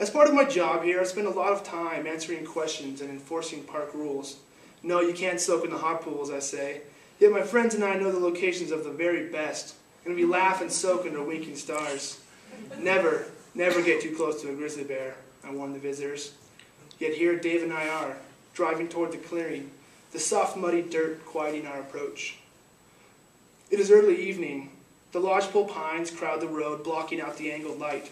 As part of my job here, I spend a lot of time answering questions and enforcing park rules. No, you can't soak in the hot pools, I say. Yet my friends and I know the locations of the very best, and we laugh and soak under winking stars. Never get too close to a grizzly bear, I warn the visitors. Yet here Dave and I are, driving toward the clearing, the soft muddy dirt quieting our approach. It is early evening. The lodgepole pines crowd the road, blocking out the angled light.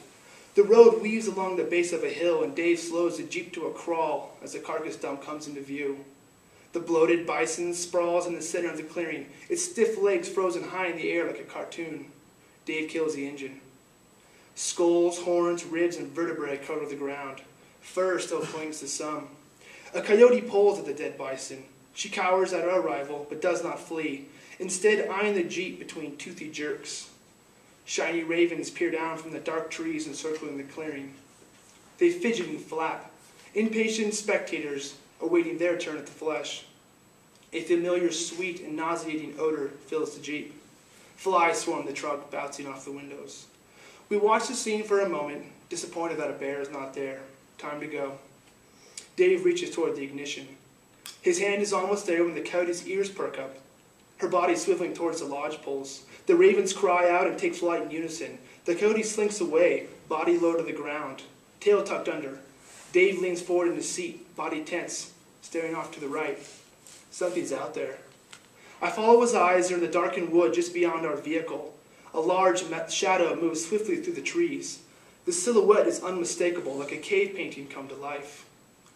The road weaves along the base of a hill, and Dave slows the jeep to a crawl as the carcass dump comes into view. The bloated bison sprawls in the center of the clearing, its stiff legs frozen high in the air like a cartoon. Dave kills the engine. Skulls, horns, ribs, and vertebrae cover the ground. Fur still clings to some. A coyote pulls at the dead bison. She cowers at our arrival, but does not flee, instead eyeing the jeep between toothy jerks. Shiny ravens peer down from the dark trees encircling the clearing. They fidget and flap, impatient spectators awaiting their turn at the flesh. A familiar sweet and nauseating odor fills the jeep. Flies swarm the truck, bouncing off the windows. We watch the scene for a moment, disappointed that a bear is not there. Time to go. Dave reaches toward the ignition. His hand is almost there when the coyote's ears perk up, her body swiveling towards the lodgepoles. The ravens cry out and take flight in unison. The coyote slinks away, body low to the ground, tail tucked under. Dave leans forward in his seat, body tense, staring off to the right. Something's out there. I follow his eyes near the darkened wood just beyond our vehicle. A large shadow moves swiftly through the trees. The silhouette is unmistakable, like a cave painting come to life.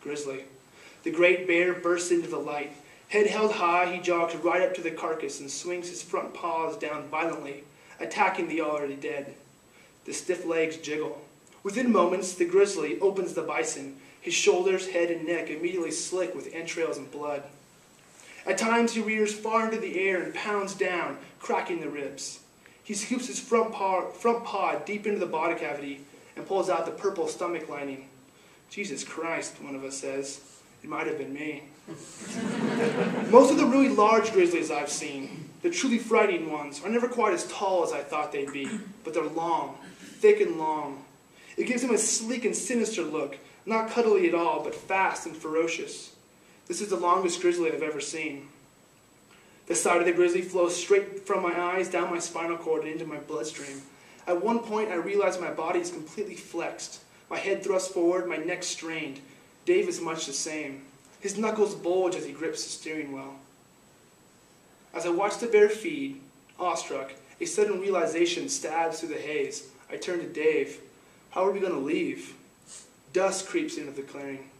Grizzly. The great bear bursts into the light. Head held high, he jogs right up to the carcass and swings his front paws down violently, attacking the already dead. The stiff legs jiggle. Within moments, the grizzly opens the bison, his shoulders, head, and neck immediately slick with entrails and blood. At times, he rears far into the air and pounds down, cracking the ribs. He scoops his front paw deep into the body cavity and pulls out the purple stomach lining. Jesus Christ, one of us says. It might have been me. Most of the really large grizzlies I've seen, the truly frightening ones, are never quite as tall as I thought they'd be, but they're long, thick and long. It gives them a sleek and sinister look, not cuddly at all, but fast and ferocious. This is the longest grizzly I've ever seen. The side of the grizzly flows straight from my eyes, down my spinal cord, and into my bloodstream. At one point, I realize my body is completely flexed, my head thrust forward, my neck strained. Dave is much the same. His knuckles bulge as he grips the steering wheel. As I watch the bear feed, awestruck, a sudden realization stabs through the haze. I turn to Dave. How are we going to leave? Dusk creeps into the clearing.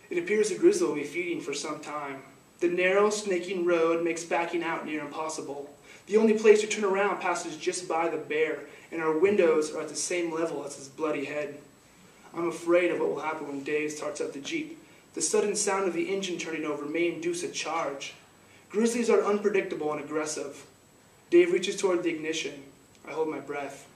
It appears the grizzly will be feeding for some time. The narrow, snaking road makes backing out near impossible. The only place to turn around passes just by the bear, and our windows are at the same level as his bloody head. I'm afraid of what will happen when Dave starts up the jeep. The sudden sound of the engine turning over may induce a charge. Grizzlies are unpredictable and aggressive. Dave reaches toward the ignition. I hold my breath.